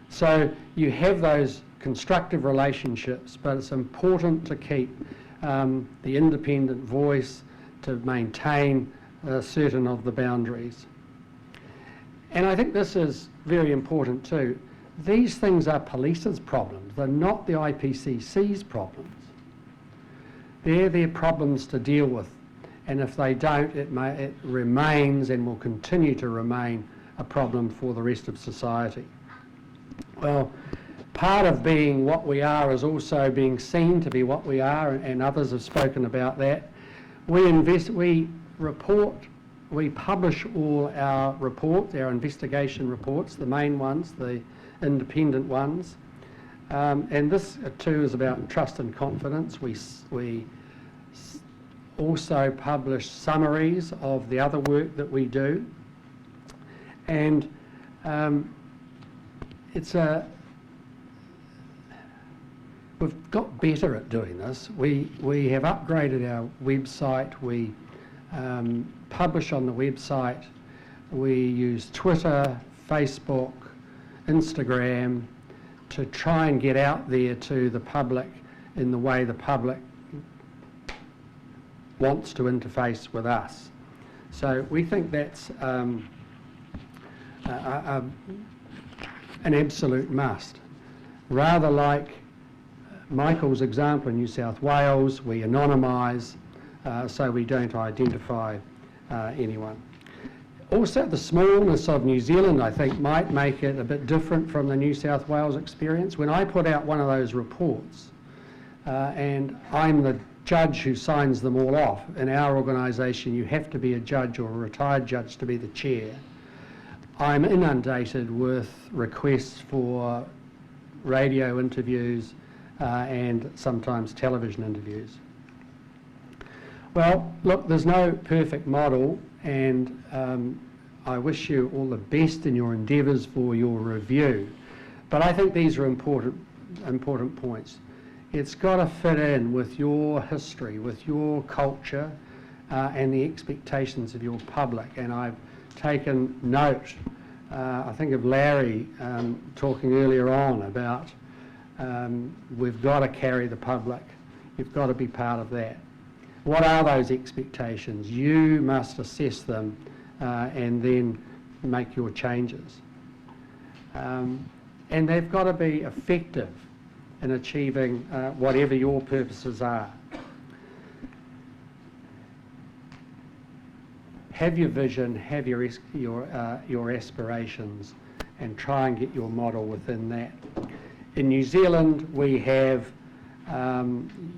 So you have those constructive relationships, but it's important to keep the independent voice, to maintain certain of the boundaries. And I think this is very important too. These things are police's problems. They're not the IPCC's problems. They're their problems to deal with. And if they don't, it remains and will continue to remain a problem for the rest of society. Well, part of being what we are is also being seen to be what we are, and others have spoken about that. We publish all our reports, our investigation reports, the main ones, the independent ones. And this too is about trust and confidence. We also publish summaries of the other work that we do. And we've got better at doing this. We have upgraded our website. We publish on the website. We use Twitter, Facebook, Instagram to try and get out there to the public in the way the public wants to interface with us. So we think that's an absolute must. Rather like Michael's example in New South Wales, we anonymise so we don't identify anyone. Also, the smallness of New Zealand, I think, might make it a bit different from the New South Wales experience. When I put out one of those reports, and I'm the judge who signs them all off, in our organisation you have to be a judge or a retired judge to be the chair, I'm inundated with requests for radio interviews and sometimes television interviews. Well, look, there's no perfect model, and I wish you all the best in your endeavours for your review. But I think these are important points. It's got to fit in with your history, with your culture, and the expectations of your public. And I've taken note, I think of Larry talking earlier on about we've got to carry the public. You've got to be part of that. What are those expectations? You must assess them and then make your changes. And they've got to be effective in achieving whatever your purposes are. Have your vision, have your aspirations, and try and get your model within that. In New Zealand, we have,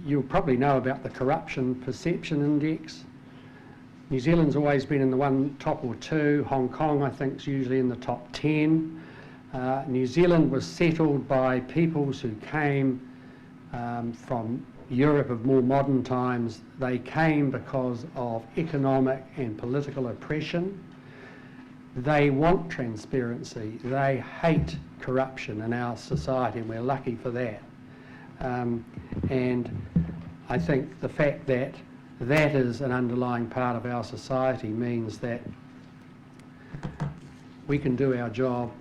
you'll probably know about the Corruption Perception Index. New Zealand's always been in the top or two. Hong Kong, I think, is usually in the top 10. New Zealand was settled by peoples who came from Europe of more modern times. They came because of economic and political oppression. They want transparency. They hate corruption in our society, and we're lucky for that. And I think the fact that that is an underlying part of our society means that we can do our job,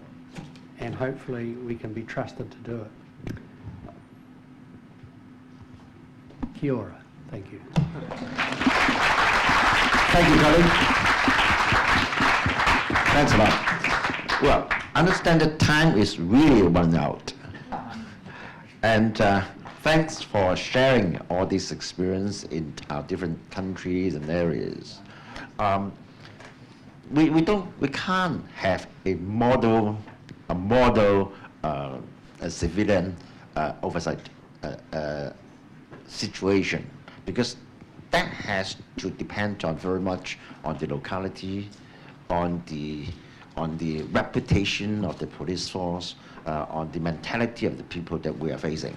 and hopefully we can be trusted to do it. Kia ora. Thank you. Thank you, Colin. Thanks a lot. Well, I understand that time is really running out. And thanks for sharing all this experience in our different countries and areas. We can't have a model civilian oversight situation, because that has to depend on very much on the locality, on the reputation of the police force, on the mentality of the people that we are facing.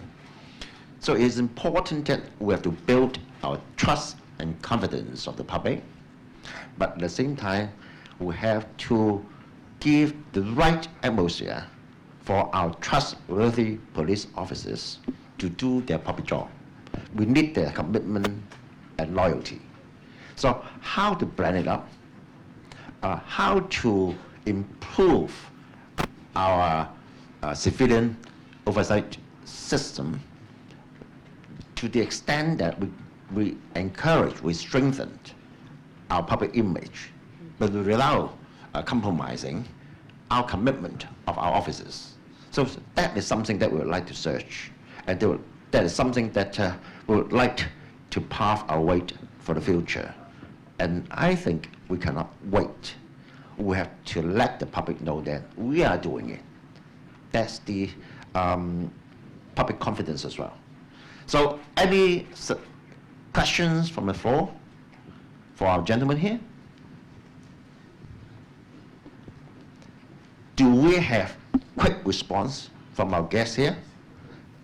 So it is important that we have to build our trust and confidence of the public, but at the same time, we have to give the right atmosphere for our trustworthy police officers to do their public job. We need their commitment and loyalty. So how to blend it up, how to improve our civilian oversight system to the extent that we encourage, we strengthen our public image, but without compromising our commitment of our officers. So that is something that we would like to search, and that is something that we would like to pave our way for the future. And I think we cannot wait. We have to let the public know that we are doing it. That's the public confidence as well. So any questions from the floor for our gentleman here? Do we have quick response from our guests here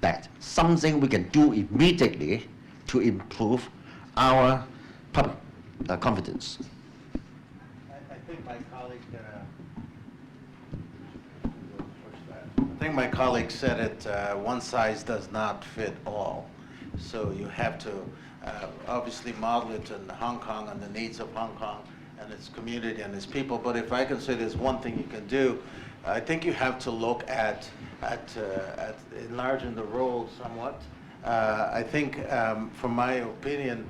that something we can do immediately to improve our public confidence? I think my colleague said it, one size does not fit all. So you have to obviously model it in Hong Kong and the needs of Hong Kong and its community and its people. But if I can say there's one thing you can do, I think you have to look at enlarging the role somewhat. I think, from my opinion,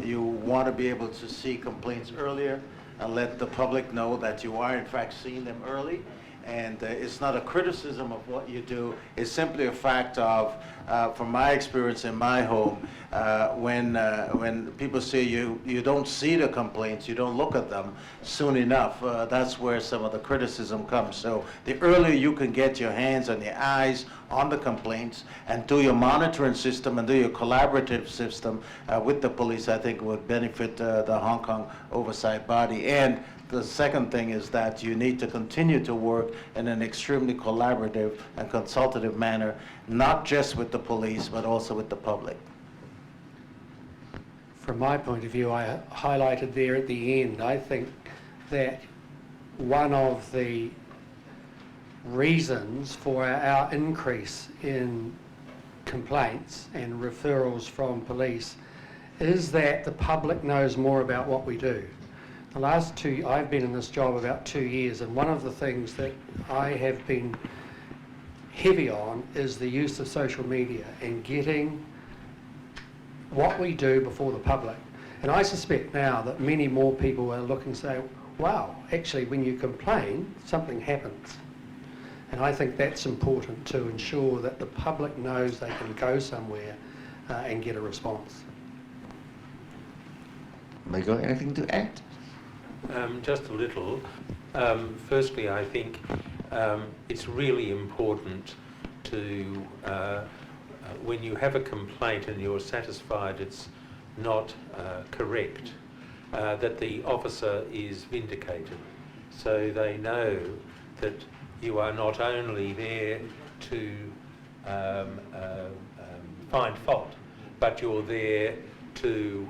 you want to be able to see complaints earlier and let the public know that you are in fact seeing them early. And it's not a criticism of what you do, it's simply a fact of, from my experience in my home, when people say you don't see the complaints, you don't look at them soon enough, that's where some of the criticism comes. So the earlier you can get your hands and your eyes on the complaints and do your monitoring system and do your collaborative system with the police, I think would benefit the Hong Kong oversight body. And the second thing is that you need to continue to work in an extremely collaborative and consultative manner, not just with the police, but also with the public. From my point of view, I highlighted there at the end, I think that one of the reasons for our increase in complaints and referrals from police is that the public knows more about what we do. The last I've been in this job about 2 years, and one of the things that I have been heavy on is the use of social media and getting what we do before the public. And I suspect now that many more people are looking and say, wow, actually when you complain, something happens. And I think that's important to ensure that the public knows they can go somewhere and get a response. Michael, anything to add? Just a little. Firstly, I think it's really important to, when you have a complaint and you're satisfied it's not correct, that the officer is vindicated. So they know that you are not only there to find fault, but you're there to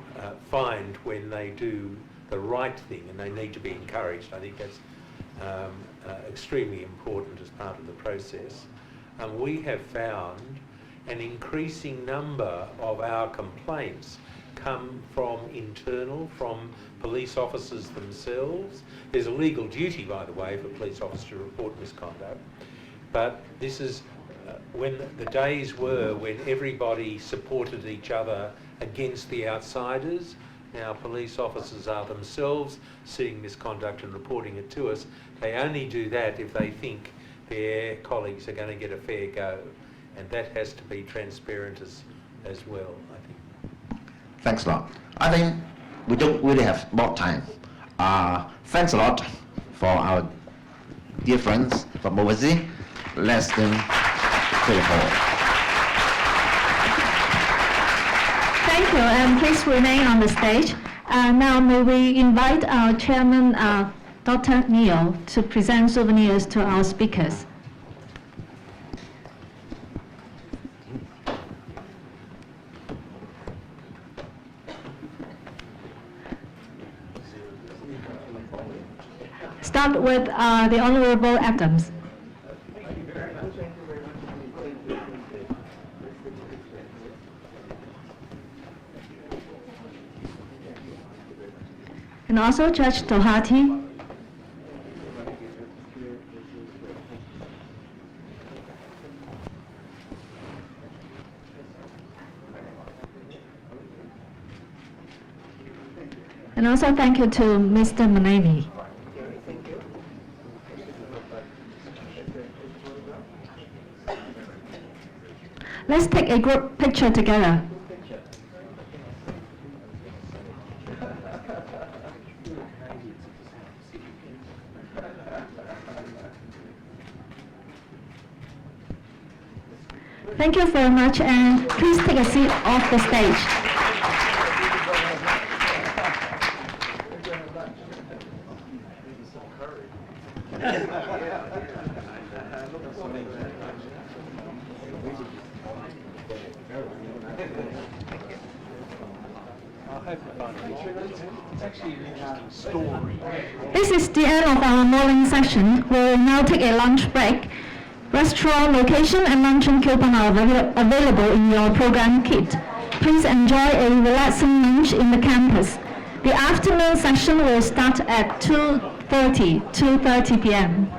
find when they do the right thing, and they need to be encouraged. I think that's extremely important as part of the process. We have found an increasing number of our complaints come from internal, from police officers themselves. There's a legal duty, by the way, for police officers to report misconduct, but this is when the days were when everybody supported each other against the outsiders. Now police officers are themselves seeing misconduct and reporting it to us. They only do that if they think their colleagues are going to get a fair go, and that has to be transparent as well, I think. Thanks a lot. I think we don't really have more time. Thanks a lot for our dear friends from overseas. Let's then take a call. Thank you, and please remain on the stage. Now may we invite our chairman, Dr. Neil, to present souvenirs to our speakers. Start with the Honorable Adams. And also Judge Doherty. And also thank you to Mr. Manami. Let's take a group picture together. Thank you very much, and please take a seat off the stage. This is the end of our morning session. We'll now take a lunch break. Restaurant location and luncheon coupon are available in your program kit. Please enjoy a relaxing lunch in the campus. The afternoon session will start at 2:30 p.m.